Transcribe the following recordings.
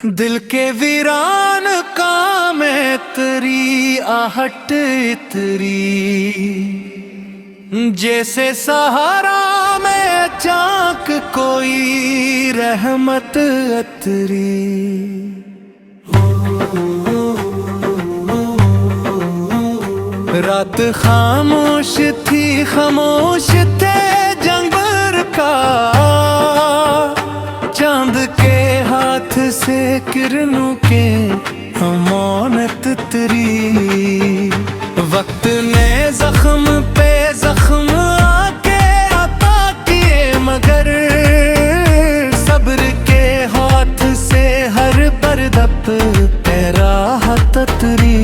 दिल के वीरान का मैं तेरी आहट इतरी, जैसे सहारा में चाक कोई रहमत अतरी। रात खामोश थी, खामोश थे जंगबर का, चांद के हाथ से किरणों के अमानत तेरी। वक्त ने जख्म पे जख्म आके अता किए, मगर सब्र के हाथ से हर बरदप पे राहत तेरी।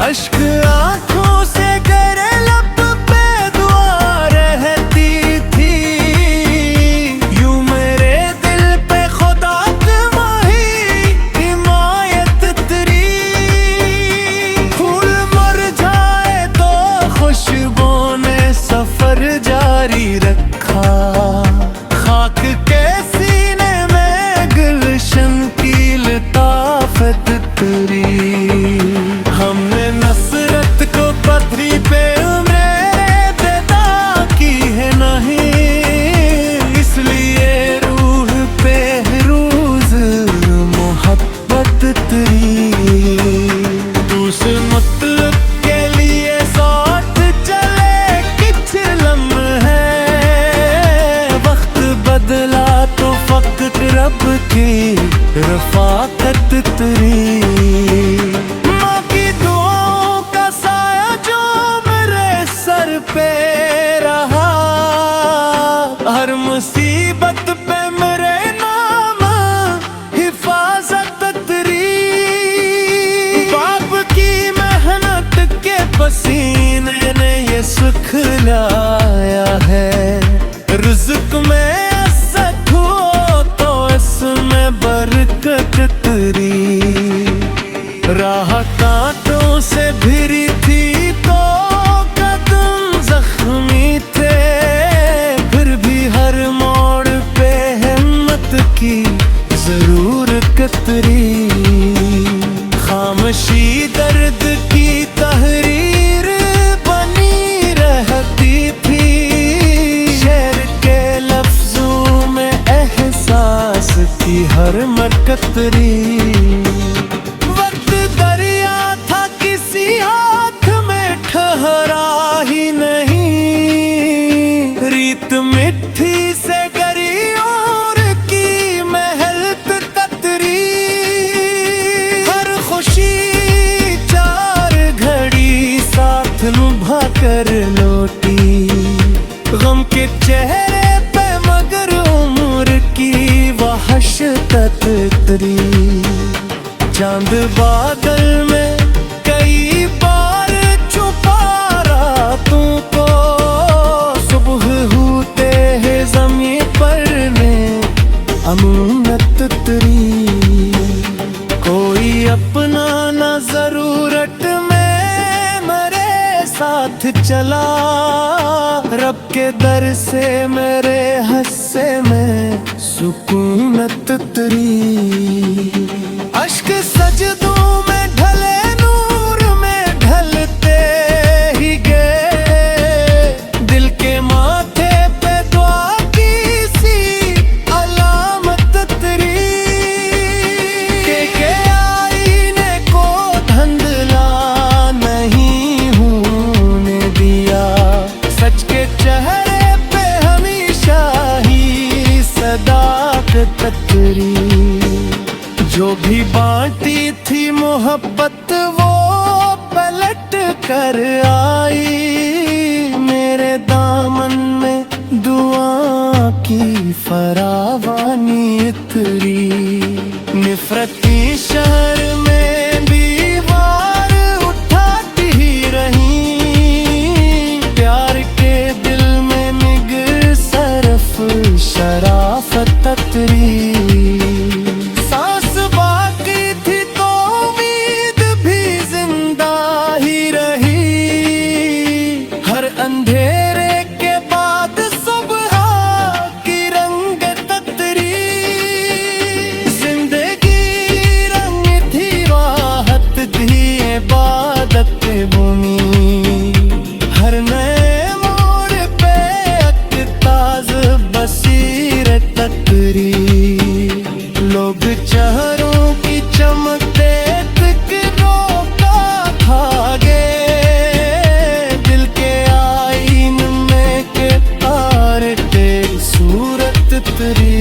अश्क आंखों से करे लब पे दुआ रहती थी, यूं मेरे दिल पे खुदा की माही हिमायत तेरी। फूल मुरझाए तो खुशबू ने सफर जारी रखा, खाक के सीने में गुलशन की लताफत तेरी। हमने नफरत को पथरी पे उम्रें पैदा की है नहीं, इसलिए रूह पे रोज मोहब्बत तेरी। उस मतलब के लिए साथ चले कुछ लम्हे, वक्त बदला तो फक्त रब की रफाकत तेरी। पे रहा हर मुसीबत पे मेरे नाम हिफाजत तेरी। बाप की मेहनत के पसीने ने ये सुख लाया है, रिज़्क़ में इज़्ज़त हो तो इसमें बरकत तेरी। राह कांटों से भिरी थी तो की जरूरत तेरी। खामोशी दर्द की तहरीर बनी रहती थी, शेर के लफ्जों में एहसास की हर मरकत तेरी। वक्त दरिया था किसी हाथ में ठहरा ही नहीं, रीत मिट्टी से कर लौटी। गम के चेहरे पे मगर उम्र की वहशत तेरी। चांद बादल में कई बार छुपा रातों को, सुबह होते है ज़मीं पर ने अमानत तेरी। कोई अपना ना जरूरत साथ चला, रब के दर से मेरे हिस्से में सुकूनत तेरी। अश्क सजदों में ढले नूर में ढलते ही गए, दिल के माथे पे दुआ की सी अलामत तेरी। के आईने को धंधला नहीं होने दिया, सच के चेहरे पे हमेशा ही सदाकत तेरी। जो भी बांटी थी मोहब्बत वो पलट कर आई, मेरे दामन में दुआ की फरावानी तेरी। निफरती शहर में दीवार उठाती ही रही, प्यार के दिल में निगर सरफ शराफत तेरी। अंधेरे के बाद सुबह की रंगत तेरी। लोग चेहरों की चमक देख रोका भागे, दिल के आईन में के तारे तेरी सूरत तेरी,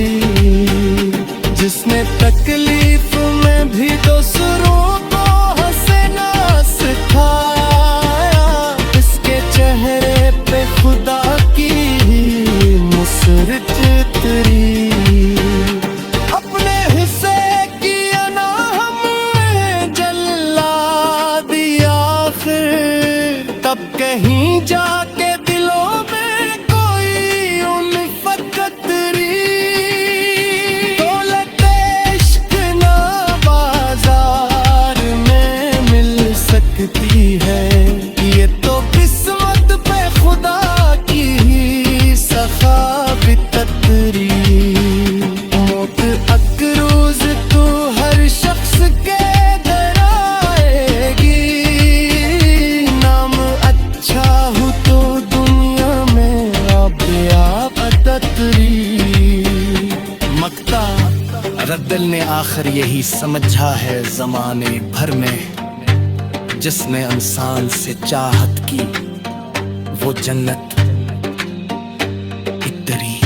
जिसने तकलीफ में भी दूसरों को हंसना सिखाया, इसके चेहरे पे खुदा की मुसरत तेरी। अपने हिस्से किया ना हमने जला दिया फिर, तब कहीं जाके दिलों में कोई उल्फत तेरी। दौलत इश्क ना बाजार में मिल सकती है, ये तो किस्मत पे खुदा की ही सखावत तेरी। मौत अक्रूज तू हर शख्स के दर आएगी, नाम अच्छा हो तो दुनिया में आबदत तेरी। मक्ता रद्दल ने आखिर यही समझा है जमाने भर में, जिसने इंसान से चाहत की वो जन्नत इतरी।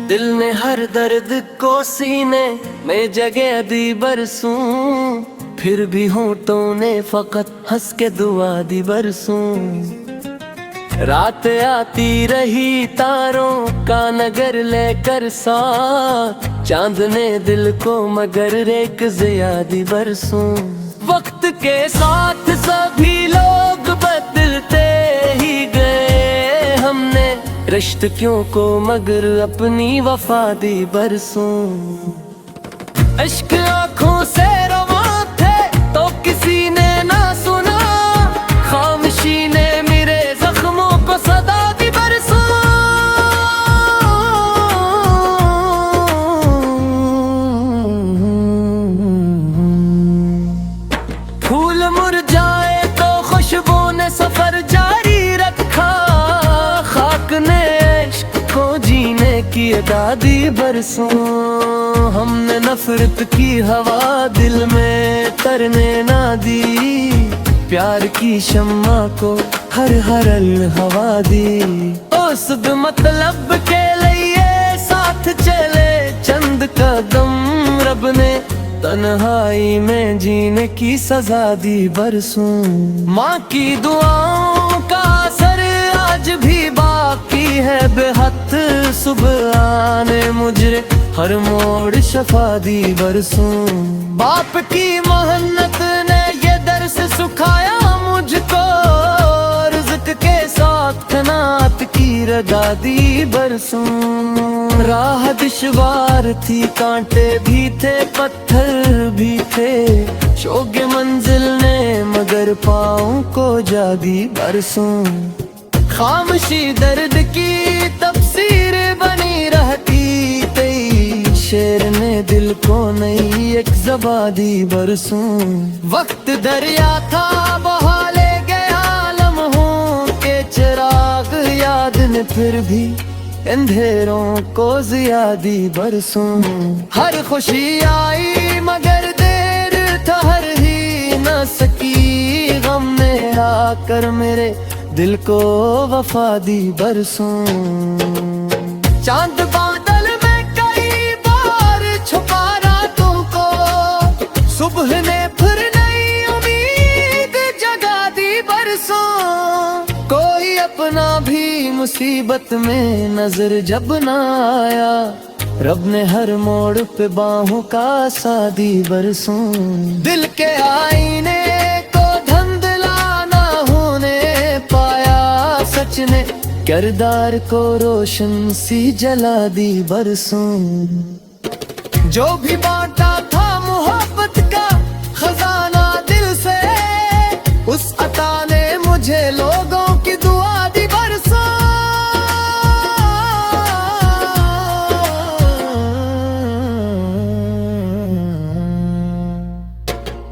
दिल ने हर दर्द को सीने में जगह दी बरसूं, फिर भी होंठों ने फकत हंस के दुआ दी बरसूं। रात आती रही तारों का नगर लेकर साथ, चांद ने दिल को मगर एक ज़ियादी बरसूं। वक्त के साथ सभी लोग बदलते ही गए, हमने रिश्तों को मगर अपनी वफा दी बरसों। इश्क आँखों से रवा थे तो किसी ने ना सुना, खामोशी ने मेरे जख्मों को सदा दी बरसों। फूल मुरझाए तो खुशबू ने सफर जारी रखा, खाक ने इश्क को जीने की अदा दी बरसों। हमने नफरत की हवा दिल में तरने ना दी, प्यार की शम्मा को हर हरल हवा दी। उस मतलब के लिए साथ चले चंद कदम, रब ने तन्हाई में जीने की सजा दी बरसों। माँ की दुआओं का असर आज भी बाकी है बेहद, सुबह आने मुझे हर मोड़ शफा दी बरसों। बाप की मेहनत ने ये दर्स सिखाया मुझको, रिज़्क़ के साथ कनात की रदा दी बरसों। राह दुश्वार थी, कांटे भी थे पत्थर भी थे, शोगे मंजिल ने मगर पाँव को जा दी बरसों। खामोशी दर्द की तफसीर बनी रहती, तेरी शेर ने दिल को नई एक ज़बां दी बरसों। वक्त दरिया था बहा ले गया लम्हों के चिराग, याद ने फिर भी अंधेरों को ज़िया दी बरसों। हर खुशी आई मगर देर ठहर ही न सकी, गम ने आकर मेरे दिल को वफा दी बरसों। चांद बादल में कई बार छुपा रातों को, सुबह ने फिर नई उम्मीद जगा दी बरसों। कोई अपना भी मुसीबत में नजर जब ना आया, रब ने हर मोड़ पे बाहों का सादी बरसों। दिल के आईने को धुंधला ना होने पाया, सच ने किरदार को रोशन सी जला दी बरसों। जो भी बांटा था मोहब्बत का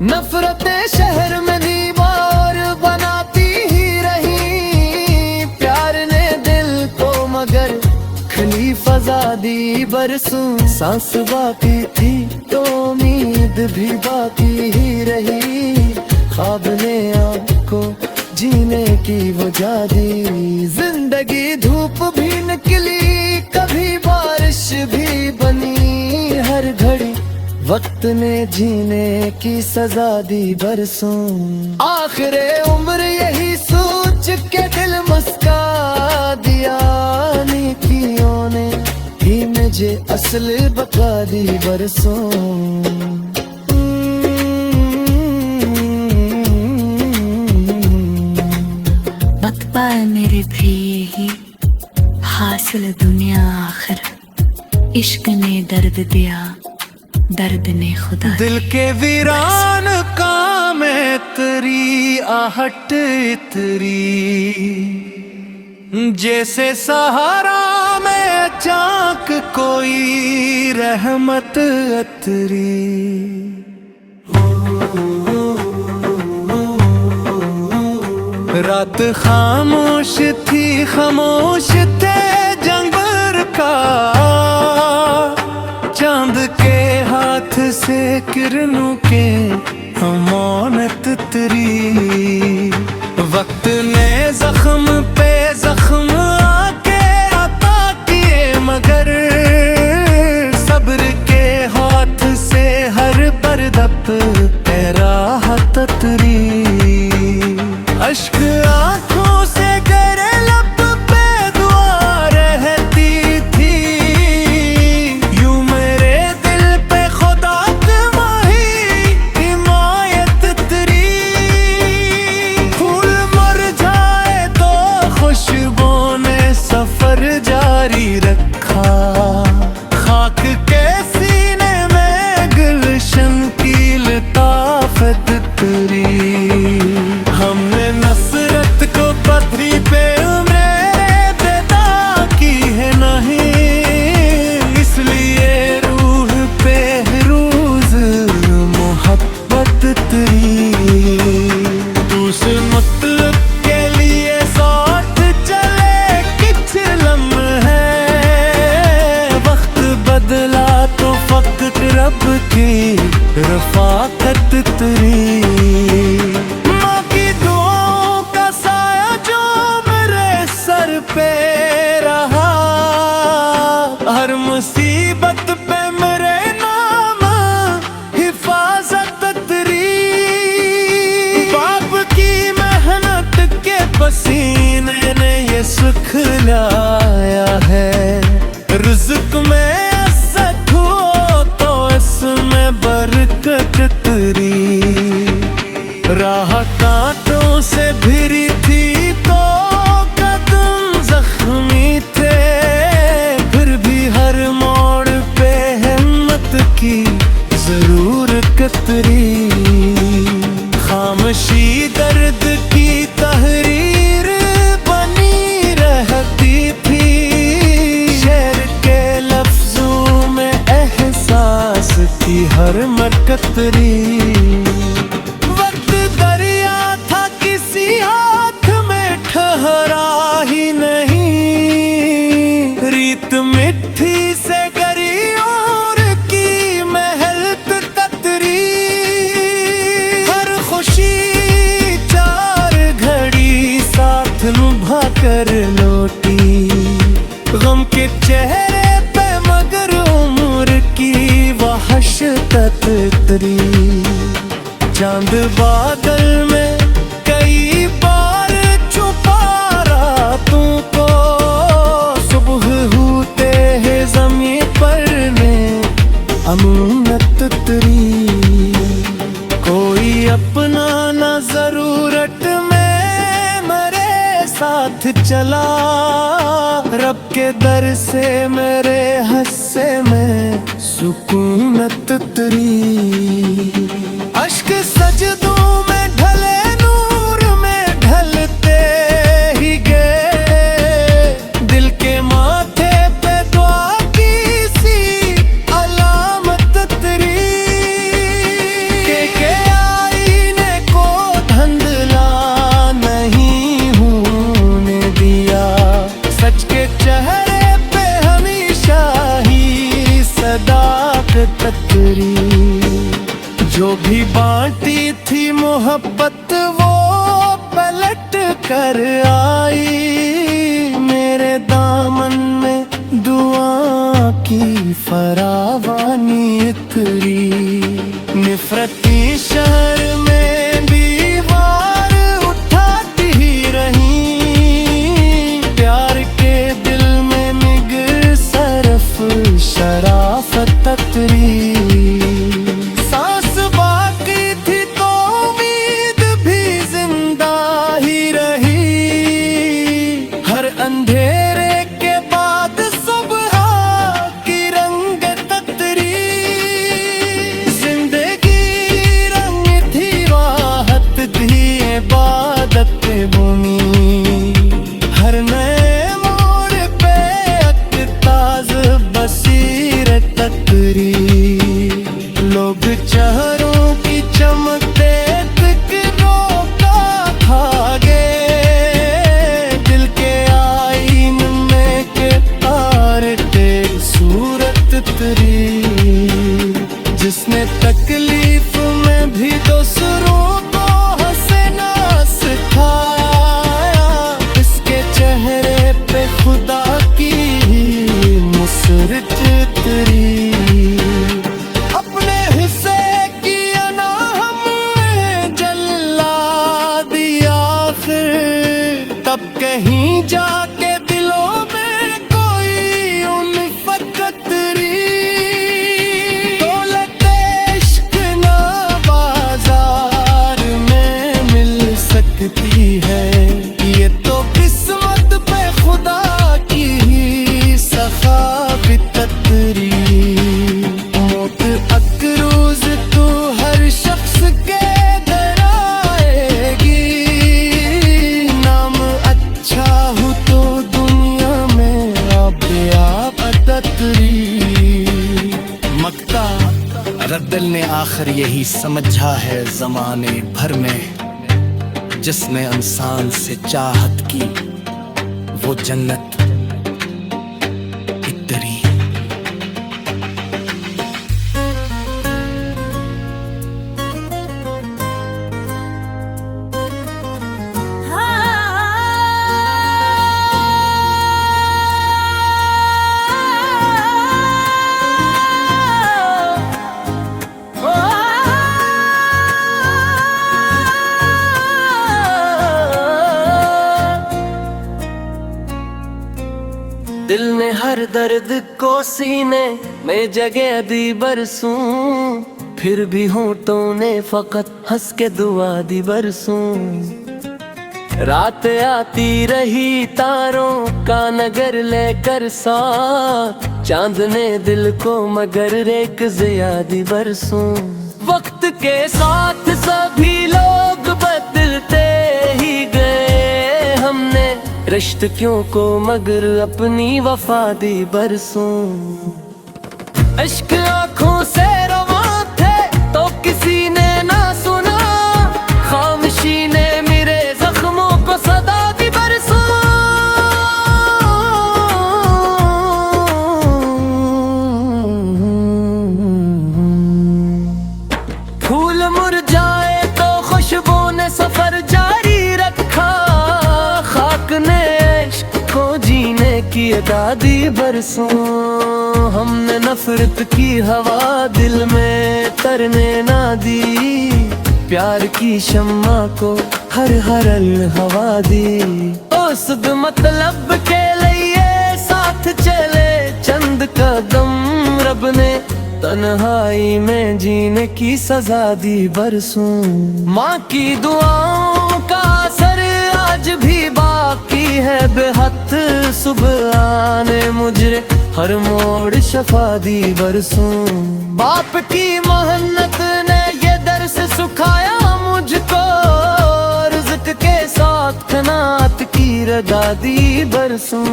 नफरतें शहर में दीवार बनाती ही रही, प्यार ने दिल को मगर खली फजा दी बरसों। सांस बाकी थी तो उम्मीद भी बाकी ही रही, ख्वाब ने आपको जीने की वजह दी। जिंदगी धूप भी निकली, कभी बारिश भी बनी, हर घड़ी वक्त ने जीने की सजा दी बरसों। आखिरे उम्र यही सोच के दिल मुस्का दिया, नेकियों ने ही मुझे असल बता दी बरसों। वक्त पाए मेरे भी यही हासिल दुनिया आखिर, इश्क ने दर्द दिया, दर्द ने खुदा। दिल के वीरान का मैं तेरी आहट इतरी, जैसे सहारा में चाक कोई रहमत अतरी। रात खामोश थी, खामोश थे जंगल का, चांद के हाथ से किरणों के अमानत तेरी। वक्त ने जख्म पे जख्म आके अता किए, मगर सब्र के हाथ से हर बरदप पे राहत तेरी। अश्क आंखों से गरे लब पे दुआ रहती थी, यूं मेरे दिल पे खुदा तुम्हारी हिमायत तेरी। फूल मर जाए तो खुशबू ने सफर जारी रखा, खाक के सीने में गुलशन की लताफत तेरी। हमने नफरत को पथरी पे उम्रें पैदा की है नहीं, इसलिए रूह पे रोज मोहब्बत तेरी। उस मतलब के लिए साथ चले कुछ लम्हे, वक्त बदला तो फक्त रब की रफाकत तेरी। पे रहा हर मुसीबत पे मेरे नाम हिफाजत तेरी। बाप की मेहनत के पसीने ने ये सुख लाया है, रिज़्क़ में इज़्ज़त हो तो इसमें बरकत तेरी। राह कांटों से भिरी थी तो जख्मी थे, फिर भी हर मोड़ पे हिम्मत की जरूरत तेरी। खामोशी दर्द की तहरीर बनी रहती थी, शेर के लफ्जों में एहसास की हर मरकत तेरी। वक्त दरिया था किसी हाथ में ठहरा ही नहीं, रीत मिट्टी से गरी और की महल पे ततरी। हर खुशी चार घड़ी साथ निभा कर लौटी, गम के चेहरे पे मगर उम्र की वहशत तेरी। चांद बादल में कई बार छुपा रातों को, सुबह होते है ज़मीं पर ने अमानत तेरी। कोई अपना न ज़रूरत में मेरे साथ चला, रब के दर से मेरे हिस्से में सुकूनत तेरी। अश्क सजदों में ढले नूर में ढलते ही गए, दिल के माथे पे दुआ की सी अलामत तेरी। के तकरी। जो भी बांटी थी मोहब्बत वो पलट कर आई, मेरे दामन में दुआ की फरावानी उतरी। निफरती शहर में दीवार उठाती ही रही, प्यार के दिल में निगर सरफ शराफत ततरी। अंधेरे के बाद सुबह की रंग ततरी, जिंदगी रंग थी राहत थी इबादत भूमि। हर नए मोड़ पे अक्ताज बसीरत ततरी। लोग चेहरों की चमक देख रोका भागे, जिसने तकलीफ में भी दूसरों को हंसना सिखाया, इसके चेहरे पे खुदा की मुसरत उतरी। अपने हिस्से की अना हमने जला दिया, फिर तब कहीं जाके दिलों में कोई उल्फत ततरी। है ये तो किस्मत पे खुदा की ही सखावत ततरी। मौत अक्रूज तू हर शख्स के डराएगी, नाम अच्छा हो तो दुनिया में आप ततरी। मक्ता रद्दल ने आखिर यही समझा है जमाने भर में, जिसने इंसान से चाहत की वो जन्नत इतरी। दिल ने हर दर्द को सीने में जगह दी बरसूं, फिर भी होंठों ने फकत हंस के दुआ दी बरसूं। रात आती रही तारों का नगर लेकर साथ, चांद ने दिल को मगर एक ज़ियादी बरसूं। वक्त के साथ सभी लोग बदलते ही गए, हमने रिश्तों को मगर अपनी वफा दी बरसों। इश्क आँखों से रवा थे तो किसी ने ना सुना, खामोशी ने मेरे जख्मों को सदा दी बरसों। फूल मुरझाए तो खुशबू ने सफर जारी रखा, खाक ने इश्क को जीने की दादी बरसों। हमने नफरत की हवा दिल में तरने ना दी, प्यार की शम्मा को हर हरल हवा दी। उस मतलब के लिए साथ चले चंद कदम, रब ने तन्हाई में जीने की सजा दी बरसों। माँ की दुआओं का असर आज भी बाकी है बेहद, सुबह आने मुझे हर मोड़ शफा दी बरसों। बाप की मेहनत ने ये दर्स सुखाया मुझको, रिज़्क़ के साथ कनात की रजा दी बरसों।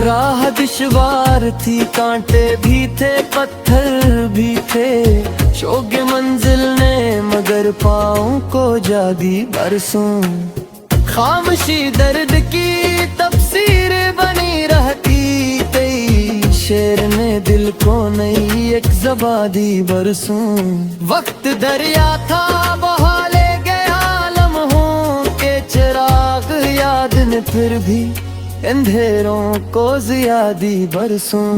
राह दुश्वार थी, कांटे भी थे पत्थर भी थे, शोगे मंजिल ने मगर पाँव को जा दी बरसों। खामोशी दर्द की तफसीर बनी रहती, तेरी शेर ने दिल को नई एक ज़बां दी बरसों। वक्त दरिया था बहा ले गया लम्हों के चिराग, याद ने फिर भी अंधेरों को जिया दी बरसों।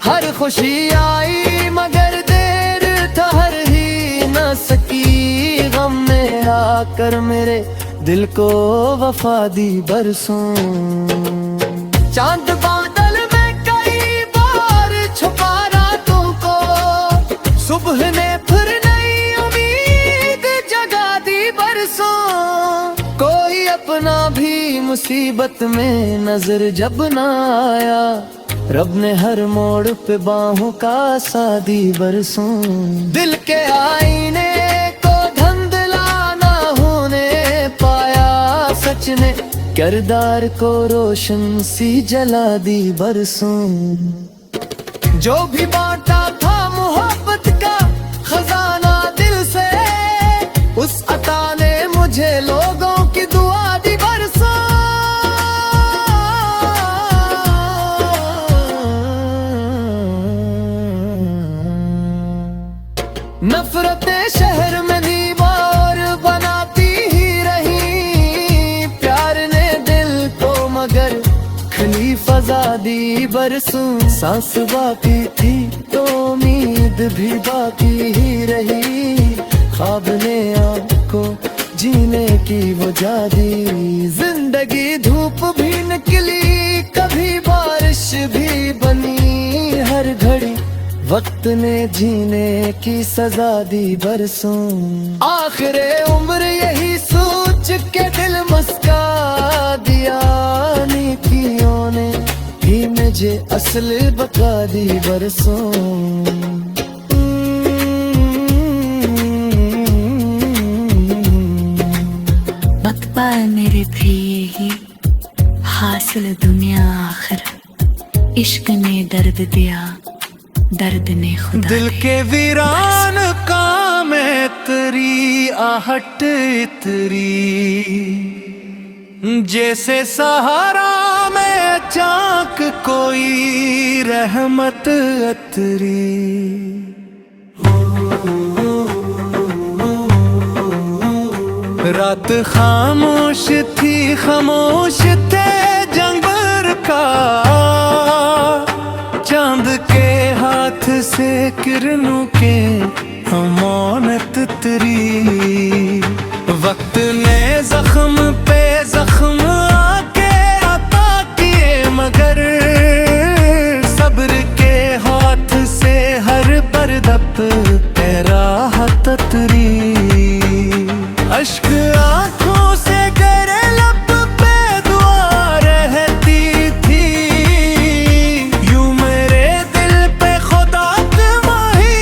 हर खुशी आई मगर देर ठहर ही न सकी, गम ने आकर मेरे दिल को वफा दी बरसों। चांद बादल में कई बार छुपा रातों को, सुबह ने फिर नई उम्मीद जगा दी बरसों। कोई अपना भी मुसीबत में नजर जब न आया, रब ने हर मोड़ पे बाहों का सादी बरसों। दिल के आईने को धुंधला ना होने पाया, सच ने किरदार को रोशन सी जला दी बरसों। जो भी बांटा था मोहब्बत का खजाना दिल से, उस अता ने मुझे लोगों की दुआ दी बरसों। नफरतें शहर में दीवार बनाती ही रही, प्यार ने दिल को मगर खली फजा दी बरसों। सांस बाकी थी तो उम्मीद भी बाकी ही रही, ख्वाब ने आपको जीने की वजह दी। जिंदगी धूप भी निकली कभी बारिश भी बनी, हर घड़ी वक्त ने जीने की सजा दी बरसों। आखिरे उम्र यही सोच के दिल मुस्का दिया, नेकियों ने भी मुझे असल बता दी बरसों। वक्त पाए मेरे प्रिय ही हासिल दुनिया आखिर, इश्क ने दर्द दिया दर्द ने खुदा। दिल के वीरान का मैं तेरी आहट इतरी, जैसे सहारा में चाक कोई रहमत अतरी। रात खामोश थी खामोश थे जंगबर का, चांद के हाथ से किरणों के अमानत तेरी। वक्त ने जख्म पे जख्म आके अता किए, मगर सब्र के हाथ से हर बरदप पे राहत तेरी। अश्क आंखों से करे लब पे दुआ रहती थी, यूं मेरे दिल पे खुदा तुम्हारी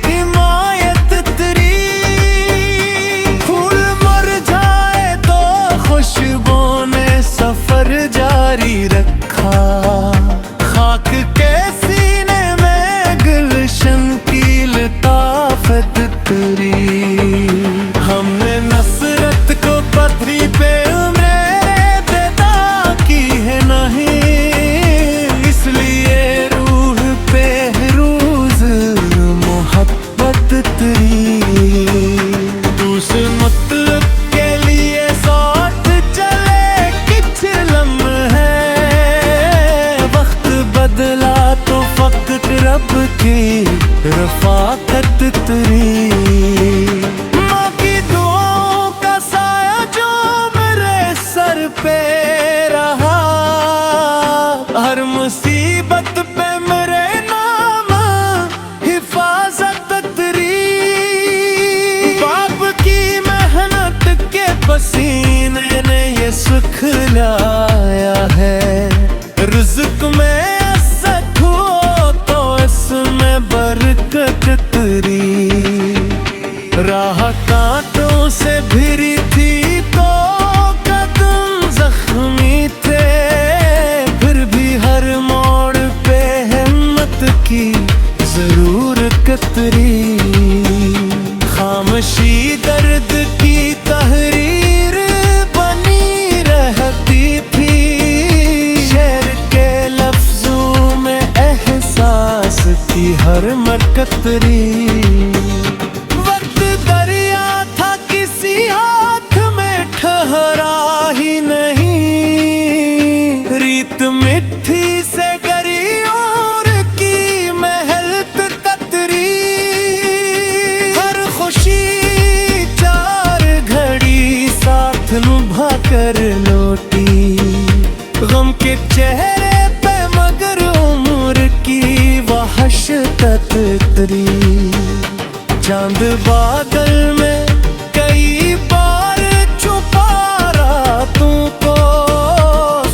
हिमायत तेरी। फूल मर जाए तो खुशबू ने सफर जारी रखा, खाक के सीने में गुलशन की लताफत तेरी। हमने नफरत को पथरी पे उम्रें पैदा की है नहीं, इसलिए रूह पे रोज मोहब्बत तेरी। उस मतलब के लिए साथ चले कुछ लम्हे, वक्त बदला तो फक्त रब की रफाकत तेरी। पे रहा हर मुसीबत पे मेरे नाम हिफाजत तेरी। बाप की मेहनत के पसीने ने ये सुख लाया है, रिज़्क़ में असद हो तो इसमें बरकत तेरी। राह कांटों से भिरी थी तो जख्मी थे, फिर भी हर मोड़ पे हिम्मत की जरूरत तेरी। खामोशी दर्द की तहरीर बनी रहती थी, शेर के लफ्जों में एहसास की हर मरकतरी। वक्त दरिया था किसी हाथ में ठहरा ही नहीं, रीत मिट्टी से गरी और की महल कतरी। हर खुशी चार घड़ी साथ निभा कर लौटी, गम के चेहरे पे मगर उम्र की वहशत उतरी। चांद बादल में कई बार छुपा रातों को,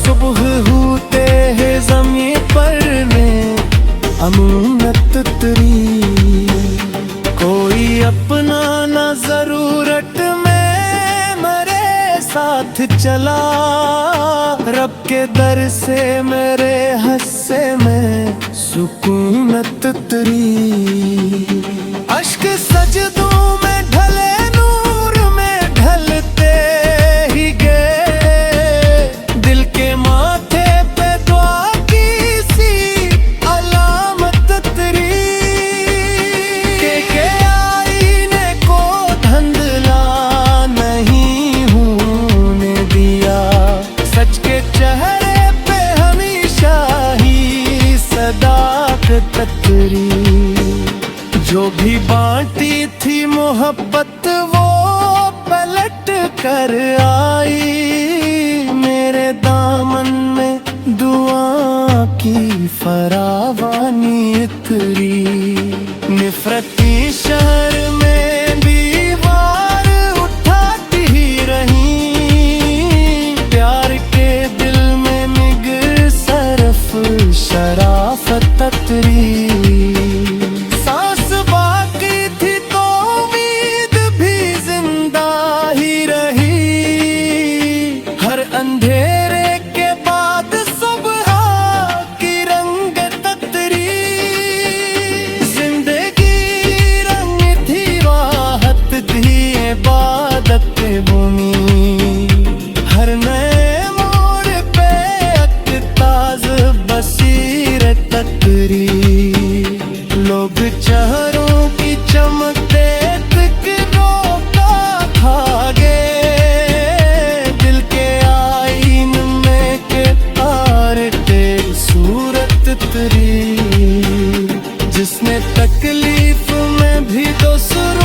सुबह होते है ज़मीं पर ने अमूनत उतरी। कोई अपना ना जरूरत में मेरे साथ चला, रब के दर से मेरे हस्से में सुकूनत उतरी। अश्क सजदों में ढले नूर में ढलते ही गए, दिल के माथे पे दुआ की सी अलामत उतरी। के आईने को धंधला नहीं होने दिया, सच के चेहरे पे हमेशा ही सदाकत उतरी। जो भी बांटी थी मोहब्बत वो पलट कर आई, मेरे दामन में दुआ की फरावानी उतरी। निफरती शहर में दीवार उठाती ही रही, प्यार के दिल में निगर सरफ शराफत उतरी। अंधेरे के बाद सुबह की रंग ततरी, जिंदगी रंग थी राहत थी इबादत भूमि। हर नए मोड़ पे अक्ताज बसीरत ततरी। लोग चेहरों की चमक देख रोका भागे, जिसने तकलीफ में भी तो सुर